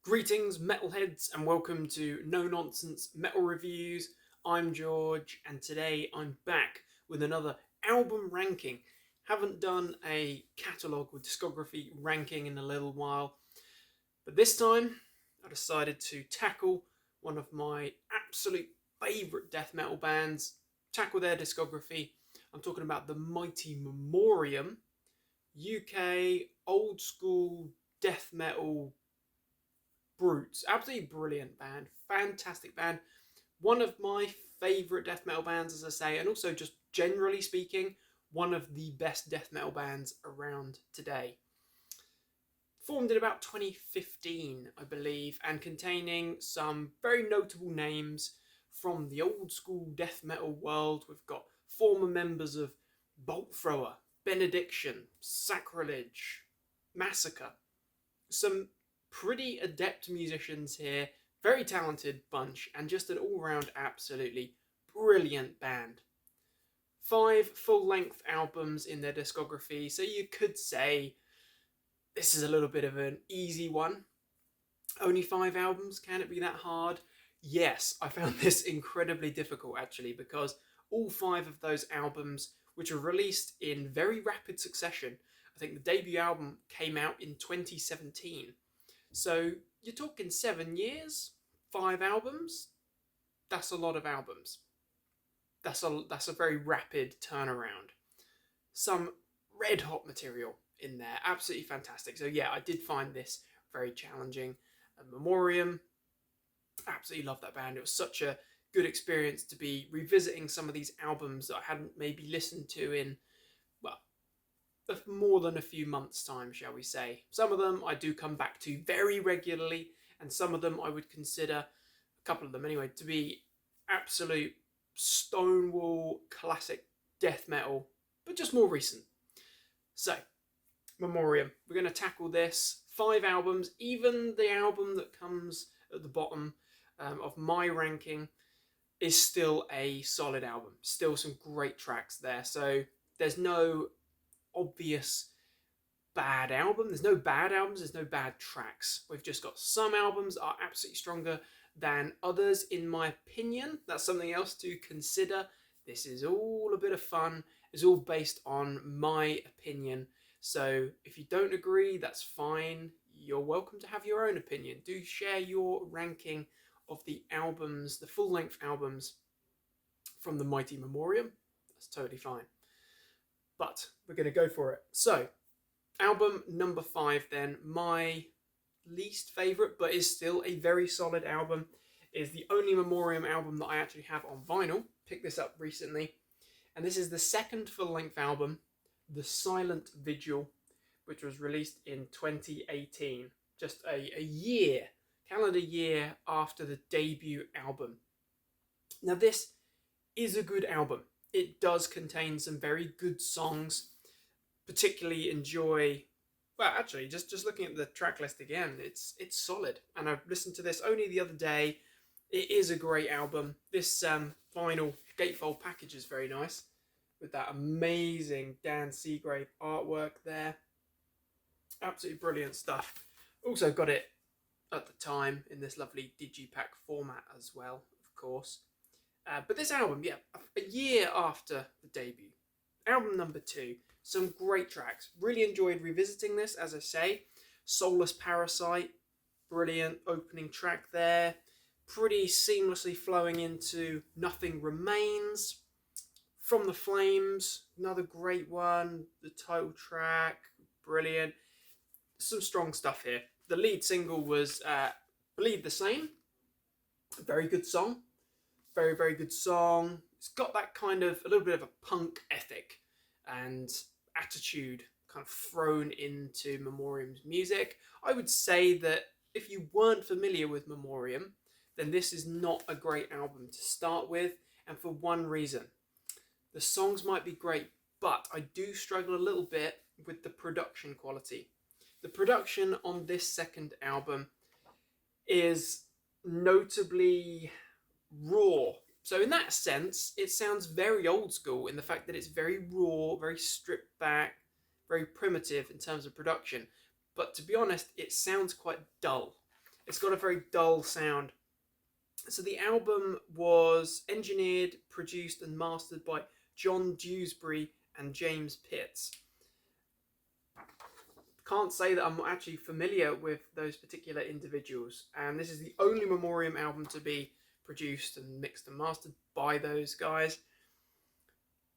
Greetings, metalheads, and welcome to No Nonsense Metal Reviews. I'm George, and today I'm back with another album ranking. Haven't done a catalogue with discography ranking in a little while, but this time I decided to tackle one of my absolute favourite death metal bands, tackle their discography. I'm talking about the mighty Memoriam, UK old school death metal brutes. Absolutely brilliant band, fantastic band. One of my favourite death metal bands, as I say, and also just generally speaking, one of the best death metal bands around today. Formed in about 2015, I believe, and containing some very notable names from the old school death metal world. We've got former members of Bolt Thrower, Benediction, Sacrilege, Massacre. Some pretty adept musicians here, very talented bunch, and just an all-round absolutely brilliant band. 5 full-length albums in their discography, so you could say this is a little bit of an easy one. Only 5 albums, can it be that hard? Yes, I found this incredibly difficult actually, because all 5 of those albums, which were released in very rapid succession, I think the debut album came out in 2017. So you're talking 7 years, 5 albums. That's a lot of albums. That's a very rapid turnaround. Some red hot material in there, absolutely fantastic. So yeah, I did find this very challenging. Memoriam, absolutely love that band. It was such a good experience to be revisiting some of these albums that I hadn't maybe listened to in, well, more than a few months' time, shall we say. Some of them I do come back to very regularly, and some of them I would consider, a couple of them anyway, to be absolute stonewall classic death metal, but just more recent. So, Memoriam, we're going to tackle this. 5 albums, even the album that comes at the bottom of my ranking is still a solid album. Still some great tracks there. So there's no obvious bad album. There's no bad albums. There's no bad tracks. We've just got some albums that are absolutely stronger than others, in my opinion. That's something else to consider. This is all a bit of fun. It's all based on my opinion. So if you don't agree, that's fine. You're welcome to have your own opinion. Do share your ranking of the albums, the full-length albums from the mighty Memoriam. That's totally fine. But we're going to go for it. So, album number 5 then, my least favourite, but is still a very solid album, is the only Memoriam album that I actually have on vinyl. Picked this up recently. And this is the second full-length album, The Silent Vigil, which was released in 2018. Just a year, calendar year after the debut album. Now this is a good album. It does contain some very good songs. Particularly enjoy, well, actually, just looking at the track list again, it's solid. And I've listened to this only the other day. It is a great album. This vinyl gatefold package is very nice, with that amazing Dan Seagrave artwork there. Absolutely brilliant stuff. Also got it at the time in this lovely digipack format as well, of course. But this album, yeah, a year after the debut. Album number 2, some great tracks. Really enjoyed revisiting this, as I say. Soulless Parasite, brilliant opening track there. Pretty seamlessly flowing into Nothing Remains. From the Flames, another great one. The title track, brilliant. Some strong stuff here. The lead single was Bleed the Same. A very good song. Very, very good song. It's got that kind of, a little bit of a punk ethic and attitude kind of thrown into Memoriam's music. I would say that if you weren't familiar with Memoriam, then this is not a great album to start with, and for one reason. The songs might be great, but I do struggle a little bit with the production quality. The production on this second album is notably raw. So in that sense, it sounds very old school in the fact that it's very raw, very stripped back, very primitive in terms of production. But to be honest, it sounds quite dull. It's got a very dull sound. So the album was engineered, produced, and mastered by John Dewsbury and James Pitts. Can't say that I'm actually familiar with those particular individuals, and this is the only Memoriam album to be produced and mixed and mastered by those guys.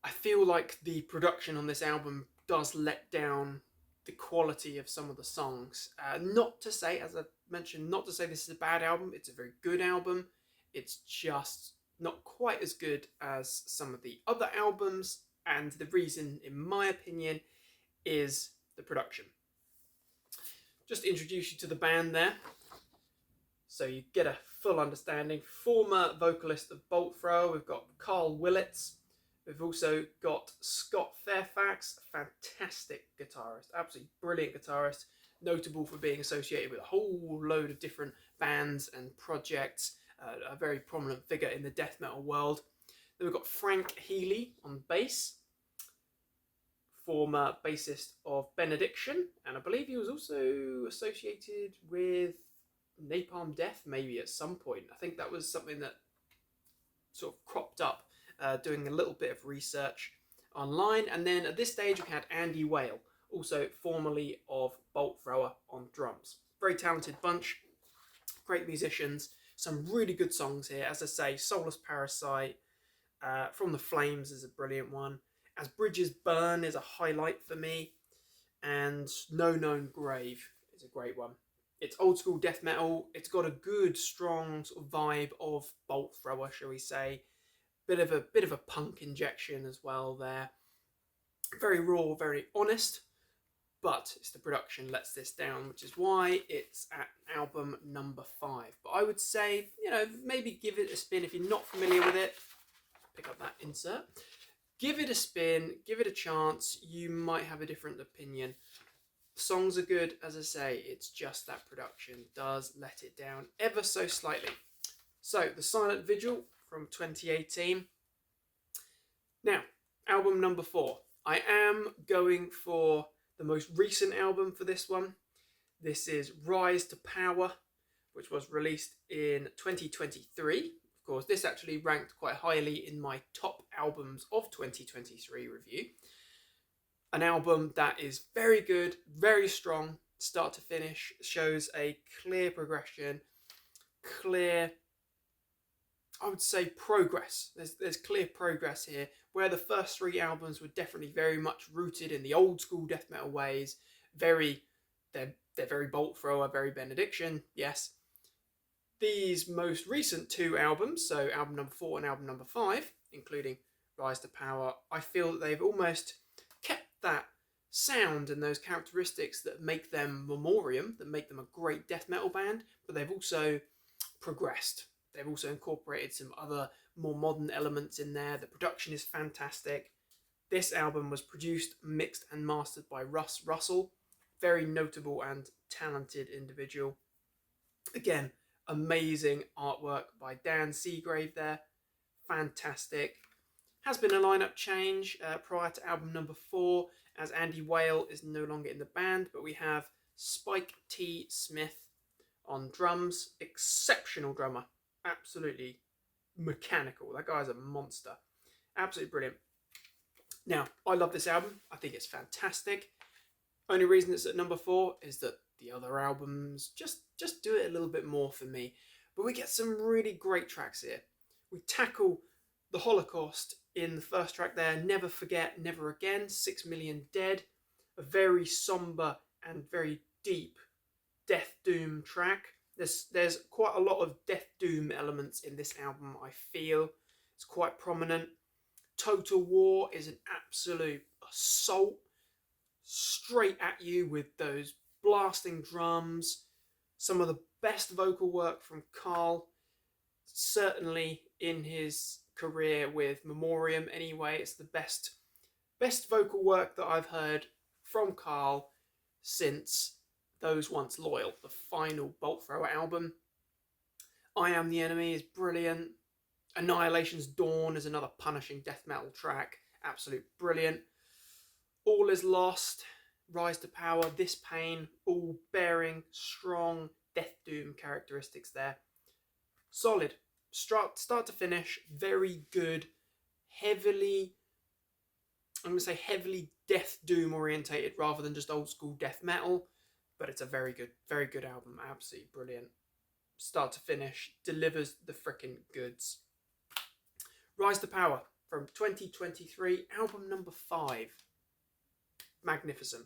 I feel like the production on this album does let down the quality of some of the songs. Not to say, as I mentioned, not to say this is a bad album. It's a very good album. It's just not quite as good as some of the other albums, and the reason, in my opinion, is the production. Just to introduce you to the band there, so you get a full understanding. Former vocalist of Bolt Thrower, we've got Carl Willits. We've also got Scott Fairfax, a fantastic guitarist, absolutely brilliant guitarist, notable for being associated with a whole load of different bands and projects, a very prominent figure in the death metal world. Then we've got Frank Healy on bass, former bassist of Benediction, and I believe he was also associated with Napalm Death maybe at some point. I think that was something that sort of cropped up doing a little bit of research online. And then at this stage we had Andy Whale, also formerly of Bolt Thrower, on drums. Very talented bunch, great musicians, some really good songs here. As I say, Soulless Parasite, From the Flames is a brilliant one. As Bridges Burn is a highlight for me, and No Known Grave is a great one. It's old school death metal. It's got a good, strong sort of vibe of Bolt Thrower, shall we say. Bit of a punk injection as well there. Very raw, very honest, but it's the production lets this down, which is why it's at album number 5. But I would say, maybe give it a spin if you're not familiar with it. Pick up that insert. Give it a spin, give it a chance. You might have a different opinion. Songs are good, as I say, it's just that production does let it down ever so slightly. So, The Silent Vigil from 2018. Now, album number 4. I am going for the most recent album for this one. This is Rise to Power, which was released in 2023. Of course, this actually ranked quite highly in my top albums of 2023 review. An album that is very good, very strong, start to finish, shows a clear progression, clear, I would say, progress. There's clear progress here, where the first 3 albums were definitely very much rooted in the old school death metal ways. They're very Bolt Thrower, very Benediction, yes. These most recent 2 albums, so album number 4 and album number 5, including Rise to Power, I feel that they've almost kept that sound and those characteristics that make them Memoriam, that make them a great death metal band, but they've also progressed. They've also incorporated some other more modern elements in there. The production is fantastic. This album was produced, mixed and mastered by Russ Russell, very notable and talented individual. Again, amazing artwork by Dan Seagrave there, fantastic. Has been a lineup change prior to album number 4, as Andy Whale is no longer in the band, but we have Spike T. Smith on drums, exceptional drummer, absolutely mechanical. That guy's a monster, absolutely brilliant. Now, I love this album. I think it's fantastic. Only reason it's at number 4 is that the other albums just do it a little bit more for me. But we get some really great tracks here. We tackle the Holocaust in the first track there, Never Forget, Never Again, 6 Million Dead. A very somber and very deep Death Doom track. There's quite a lot of Death Doom elements in this album, I feel. It's quite prominent. Total War is an absolute assault, straight at you with those blasting drums. Some of the best vocal work from Carl, certainly in his career with Memoriam anyway. It's the best vocal work that I've heard from Carl since Those Once Loyal, the final Bolt Thrower album. I Am the Enemy is brilliant. Annihilation's Dawn is another punishing death metal track, absolute brilliant. All Is Lost, Rise to Power, This Pain, all bearing strong Death Doom characteristics there. Solid. Start to finish, very good. I'm going to say heavily Death Doom orientated rather than just old school death metal. But it's a very good album. Absolutely brilliant. Start to finish, delivers the frickin' goods. Rise to Power from 2023, album number 5. Magnificent.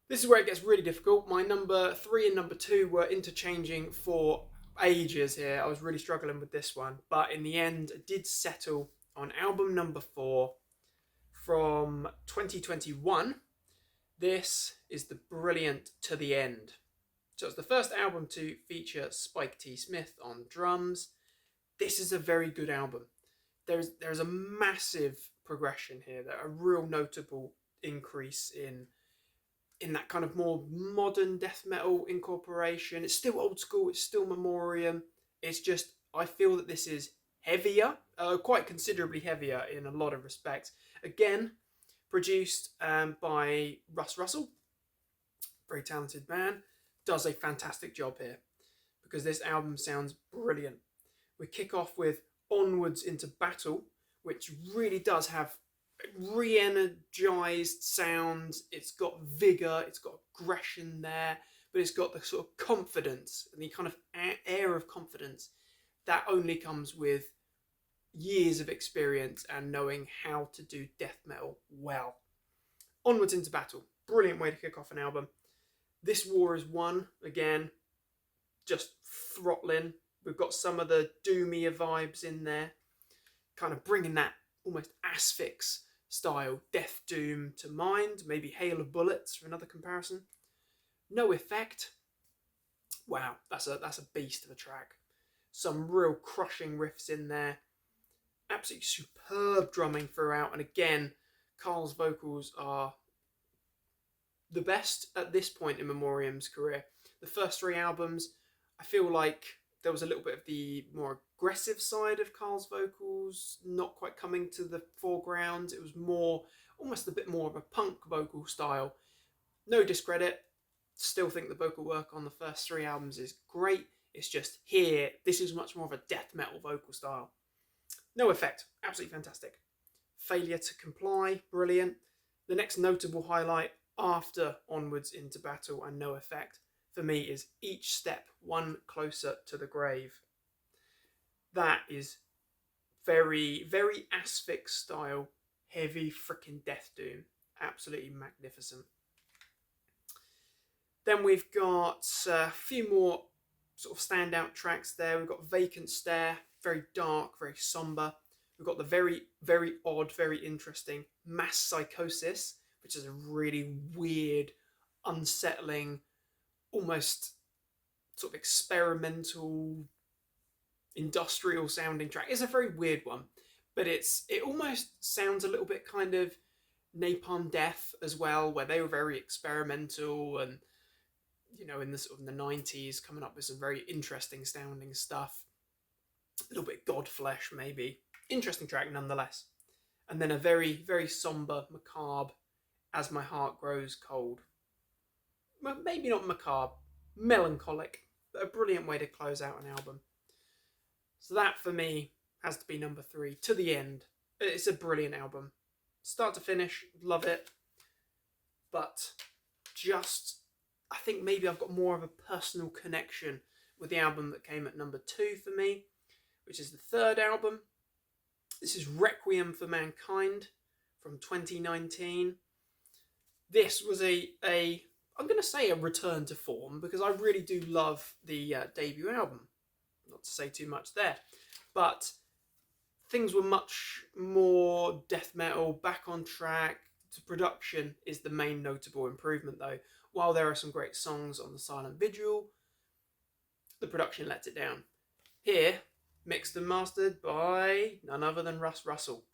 This is where it gets really difficult. My number 3 and number 2 were interchanging for ages here. I was really struggling with this one. But in the end, I did settle on album number 4 from 2021. This is the brilliant To the End. So it's the first album to feature Spike T. Smith on drums. This is a very good album. There's a massive progression here, a real notable increase in that kind of more modern death metal incorporation. It's still old school, it's still Memoriam. It's just, I feel that this is heavier, quite considerably heavier in a lot of respects. Again, produced by Russ Russell, very talented man, does a fantastic job here because this album sounds brilliant. We kick off with Onwards into Battle, which really does have re-energized sounds. It's got vigor, it's got aggression there, but it's got the sort of confidence and the kind of air of confidence that only comes with years of experience and knowing how to do death metal well. Onwards into Battle, brilliant way to kick off an album. This War is Won, again, just throttling. We've got some of the doomier vibes in there, kind of bringing that almost asphyx style Death Doom to mind. Maybe Hail of Bullets for another comparison. No Effect. Wow, that's a beast of a track. Some real crushing riffs in there. Absolutely superb drumming throughout. And again, Carl's vocals are the best at this point in Memoriam's career. The first 3 albums, I feel like there was a little bit of the more aggressive side of Carl's vocals not quite coming to the foreground. It was more, almost a bit more of a punk vocal style. No discredit. Still think the vocal work on the first 3 albums is great. It's just here, this is much more of a death metal vocal style. No Effect, absolutely fantastic. Failure to Comply, brilliant. The next notable highlight after Onwards into Battle and No Effect for me is Each Step One Closer to the Grave. That is very, very asphyx style, heavy freaking death doom. Absolutely magnificent. Then we've got a few more sort of standout tracks there. We've got Vacant Stare, very dark, very somber. We've got the very, very odd, very interesting Mass Psychosis, which is a really weird, unsettling, almost sort of experimental, industrial sounding track. It's a very weird one, but it almost sounds a little bit kind of Napalm Death as well, where they were very experimental and, you know, in the sort of the 90s, coming up with some very interesting sounding stuff. A little bit Godflesh, maybe. Interesting track nonetheless. And then a very, very somber, macabre As My Heart Grows Cold. Well, maybe not macabre, melancholic, but a brilliant way to close out an album. So that for me has to be number 3, To the End. It's a brilliant album. Start to finish, love it. But just, I think maybe I've got more of a personal connection with the album that came at number 2 for me, which is the 3rd album. This is Requiem for Mankind from 2019. This was I'm going to say a return to form, because I really do love the debut album. Not to say too much there. But things were much more death metal, back on track. The production is the main notable improvement though. While there are some great songs on The Silent Vigil, the production lets it down. Here, mixed and mastered by none other than Russ Russell.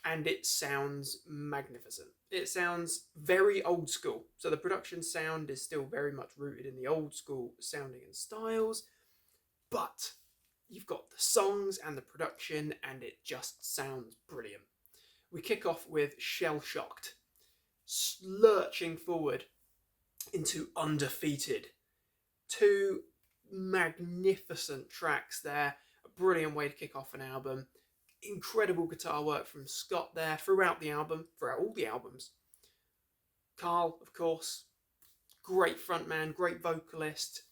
And it sounds magnificent. It sounds very old school. So the production sound is still very much rooted in the old school sounding and styles. But you've got the songs and the production, and it just sounds brilliant. We kick off with Shell Shocked, lurching forward into Undefeated. 2 magnificent tracks there. A brilliant way to kick off an album. Incredible guitar work from Scott there throughout all the albums. Carl, of course, great frontman, great vocalist.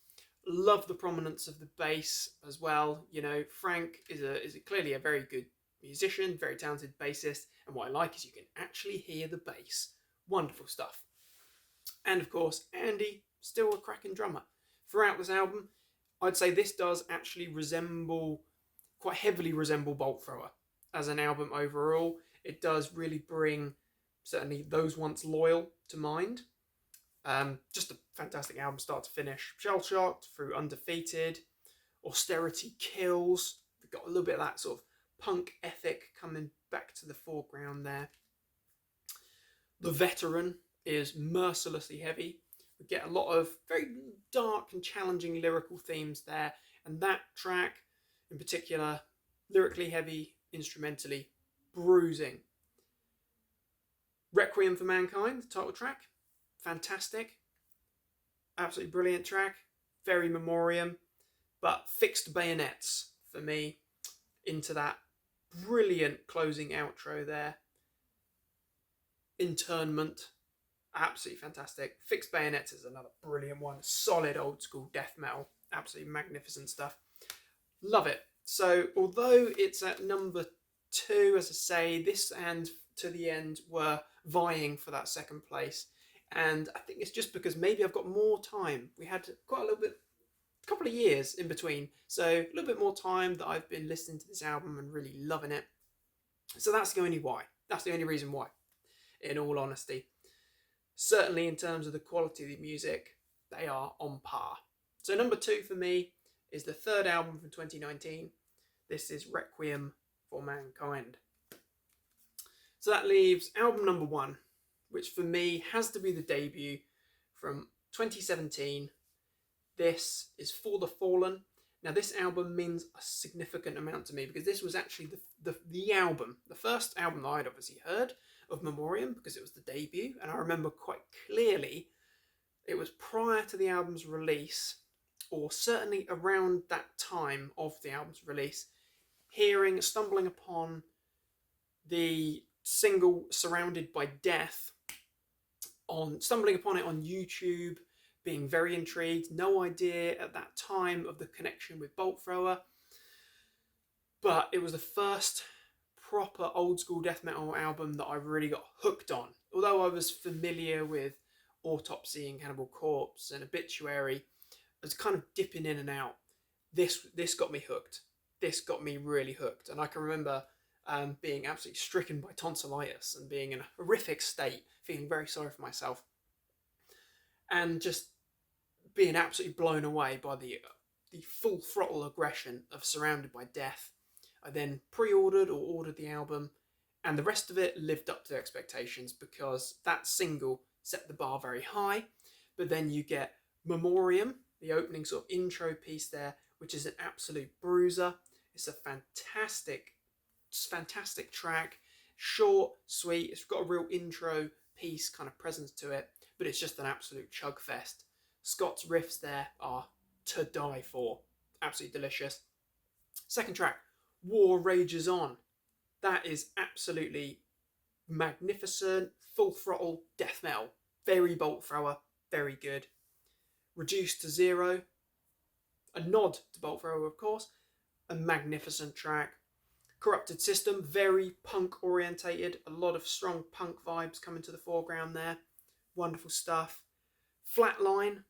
Love the prominence of the bass as well. You know, Frank is clearly a very good musician, very talented bassist, and what I like is you can actually hear the bass. Wonderful stuff. And of course, Andy, still a cracking drummer. Throughout this album, I'd say this does actually quite heavily resemble Bolt Thrower as an album overall. It does really bring certainly Those Once Loyal to mind. Just a fantastic album, start to finish. Shell Shocked through Undefeated, Austerity Kills. We've got a little bit of that sort of punk ethic coming back to the foreground there. The Veteran is mercilessly heavy. We get a lot of very dark and challenging lyrical themes there, and that track in particular, lyrically heavy, instrumentally bruising. Requiem for Mankind, the title track, fantastic, absolutely brilliant track, very Memoriam, but Fixed Bayonets for me into that brilliant closing outro there. Internment, absolutely fantastic. Fixed Bayonets is another brilliant one, solid old school death metal, absolutely magnificent stuff. Love it. So although it's at number 2, as I say, this and To the End were vying for that second place, and I think it's just because maybe I've got more time. We had quite a couple of years in between, so a little bit more time that I've been listening to this album and really loving it. So that's the only reason why, in all honesty. Certainly in terms of the quality of the music, they are on par. So number 2 for me is the third album from 2019. This is Requiem for Mankind. So that leaves album number 1, which for me has to be the debut from 2017. This is For the Fallen. Now this album means a significant amount to me because this was actually the first album that I'd obviously heard of Memoriam because it was the debut, and I remember quite clearly it was prior to the album's release, or certainly around that time of the album's release, stumbling upon the single Surrounded by Death, stumbling upon it on YouTube, being very intrigued, no idea at that time of the connection with Bolt Thrower, but it was the first proper old school death metal album that I really got hooked on. Although I was familiar with Autopsy and Cannibal Corpse and Obituary, I was kind of dipping in and out. This got me hooked. This got me really hooked. And I can remember being absolutely stricken by tonsillitis and being in a horrific state, feeling very sorry for myself, and just being absolutely blown away by the full throttle aggression of Surrounded by Death. I then pre-ordered or ordered the album, and the rest of it lived up to expectations because that single set the bar very high. But then you get Memoriam, the opening sort of intro piece there, which is an absolute bruiser. It's a fantastic track, short, sweet. It's got a real intro piece kind of presence to it, but it's just an absolute chug fest. Scott's riffs there are to die for. Absolutely delicious. Second track, War Rages On. That is absolutely magnificent, full throttle death metal. Very Bolt Thrower, very good. Reduced to Zero, a nod to Bolt Thrower, of course. A magnificent track. Corrupted System, very punk orientated. A lot of strong punk vibes coming to the foreground there. Wonderful stuff. Flatline,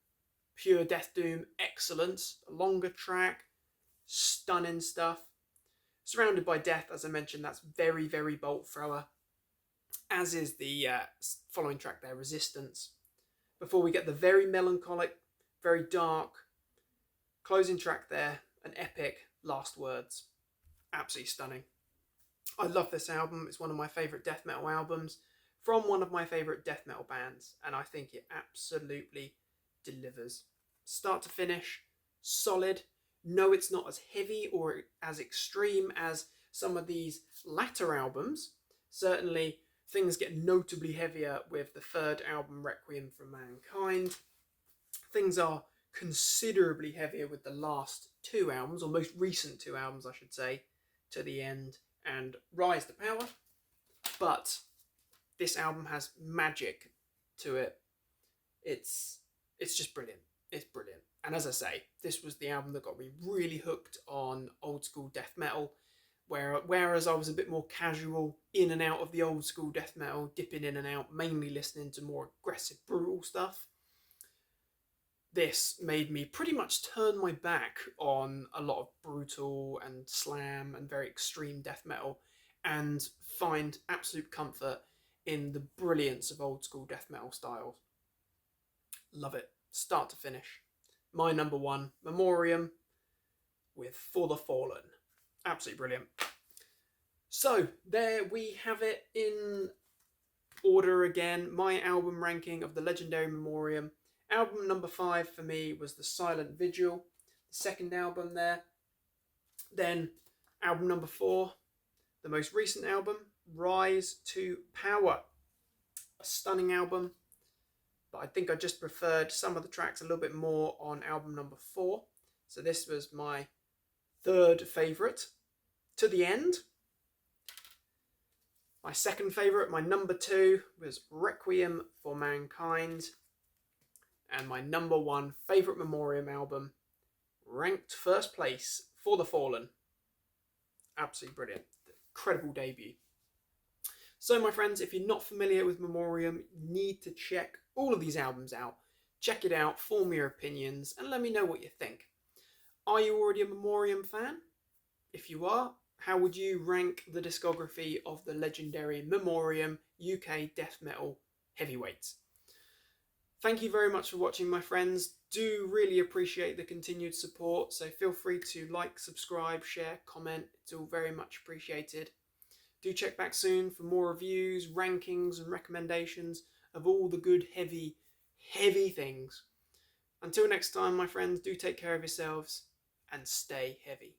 pure death doom excellence. A longer track, stunning stuff. Surrounded by Death, as I mentioned, that's very, very Bolt Thrower. As is the following track there, Resistance. Before we get the very melancholic, very dark closing track there, an epic, Last Words. Absolutely stunning. I love this album. It's one of my favourite death metal albums from one of my favourite death metal bands, and I think it absolutely delivers. Start to finish, solid. No, it's not as heavy or as extreme as some of these latter albums. Certainly, things get notably heavier with the third album, Requiem for Mankind. Things are considerably heavier with the last two albums, or most recent two albums, I should say, To the End and Rise to Power. But this album has magic to it. It's just brilliant. It's brilliant. And as I say, this was the album that got me really hooked on old school death metal. Whereas I was a bit more casual in and out of the old school death metal, dipping in and out, mainly listening to more aggressive, brutal stuff, this made me pretty much turn my back on a lot of brutal and slam and very extreme death metal and find absolute comfort in the brilliance of old school death metal styles. Love it, start to finish. My number one, Memoriam with For the Fallen. Absolutely brilliant. So there we have it in order again. My album ranking of the legendary Memoriam. Album number 5 for me was The Silent Vigil, the second album there. Then album number 4, the most recent album, Rise to Power. A stunning album, but I think I just preferred some of the tracks a little bit more on album number 4. So this was my third favourite. To the End. My second favourite, my number 2, was Requiem for Mankind. And my number 1 favourite Memoriam album, ranked first place, For the Fallen. Absolutely brilliant. Incredible debut. So my friends, if you're not familiar with Memoriam, you need to check all of these albums out. Check it out, form your opinions, and let me know what you think. Are you already a Memoriam fan? If you are, how would you rank the discography of the legendary Memoriam UK death metal heavyweights? Thank you very much for watching, my friends. Do really appreciate the continued support, so feel free to like, subscribe, share, comment. It's all very much appreciated. Do check back soon for more reviews, rankings and recommendations of all the good, heavy things. Until next time, my friends, do take care of yourselves and stay heavy.